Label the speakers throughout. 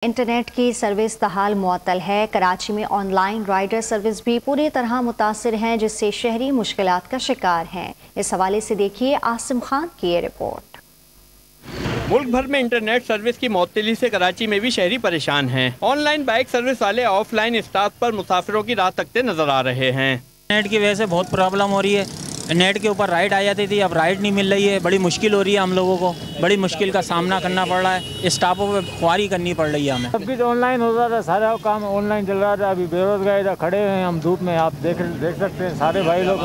Speaker 1: Internet की service तहाल मुअत्तल है। कराची में ऑनलाइन राइडर सर्विस भी पूरी तरह मुतासिर हैं, जिससे शहरी मुश्किलात का शिकार हैं। इस हवाले से देखिए आसिम खान की ये रिपोर्ट।
Speaker 2: मुल्क भर में इंटरनेट सर्विस की मुअत्तली से कराची में भी शहरी परेशान हैं। ऑनलाइन बाइक सर्विस वाले ऑफलाइन स्टॉप पर मुसाफिरों की राह तकते नजर आ रहे हैं।
Speaker 3: नेट की वजह से बहुत प्रॉब्लम हो रही है। नेट के ऊपर राइड आ जाती थी, अब राइड नहीं मिल रही है। बड़ी मुश्किल हो रही है, हम लोगों को बड़ी मुश्किल का सामना करना पड़ रहा है। स्टाफों पे ख्वारी करनी पड़ रही है हमें।
Speaker 4: सब कुछ ऑनलाइन हो रहा था, सारा काम ऑनलाइन चल रहा था। अभी बेरोजगार इधर खड़े हुए हैं हम धूप में, आप देख सकते हैं सारे भाई लोग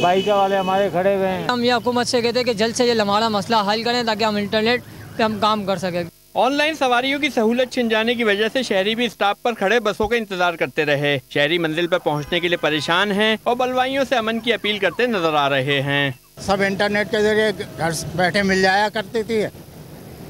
Speaker 4: बाइक वाले हमारे खड़े हुए हैं।
Speaker 5: हम ये हुकूमत से कहते हैं कि जल्द से जल्द हमारा मसला हल करें ताकि हम इंटरनेट पे हम काम कर सकें।
Speaker 2: ऑनलाइन सवारियों की सहूलत छिन जाने की वजह से शहरी भी स्टॉप पर खड़े बसों का इंतजार करते रहे। शहरी मंजिल पर पहुंचने के लिए परेशान हैं और बलवाइयों से अमन की अपील करते नजर आ रहे हैं।
Speaker 6: सब इंटरनेट के जरिए घर बैठे मिल जाया करती थी,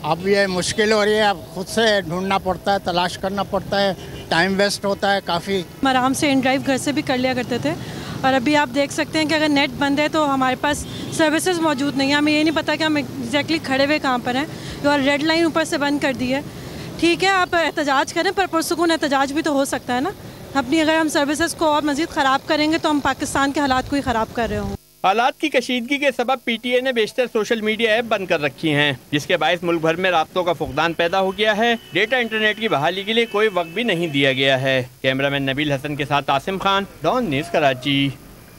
Speaker 6: अब ये मुश्किल हो रही है। अब खुद से ढूंढना पड़ता है, तलाश करना पड़ता है, टाइम वेस्ट होता है काफ़ी।
Speaker 7: हम आराम से इन ड्राइव घर से भी कर लिया करते थे, और अभी आप देख सकते हैं कि अगर नेट बंद है तो हमारे पास सर्विसेज मौजूद नहीं है। हमें ये नहीं पता कि हम एग्जैक्टली खड़े हुए कहाँ पर हैं, और रेड लाइन ऊपर से बंद कर दी है। ठीक है, आप एहतजाज करें, पर पुरसुकून एहतजाज भी तो हो सकता है ना। अपनी अगर हम सर्विसेज को और मज़ीद ख़राब करेंगे तो हम पाकिस्तान के हालात को ही ख़राब कर रहे हों।
Speaker 2: हालात की कशीदगी के सबब PTA ने बेशतर सोशल मीडिया ऐप बंद कर रखी हैं, जिसके बायस मुल्क भर में राब्तों का फुकदान पैदा हो गया है। डेटा इंटरनेट की बहाली के लिए कोई वक्त भी नहीं दिया गया है। कैमरामैन नबील हसन के साथ आसिम खान, डॉन न्यूज़ कराची।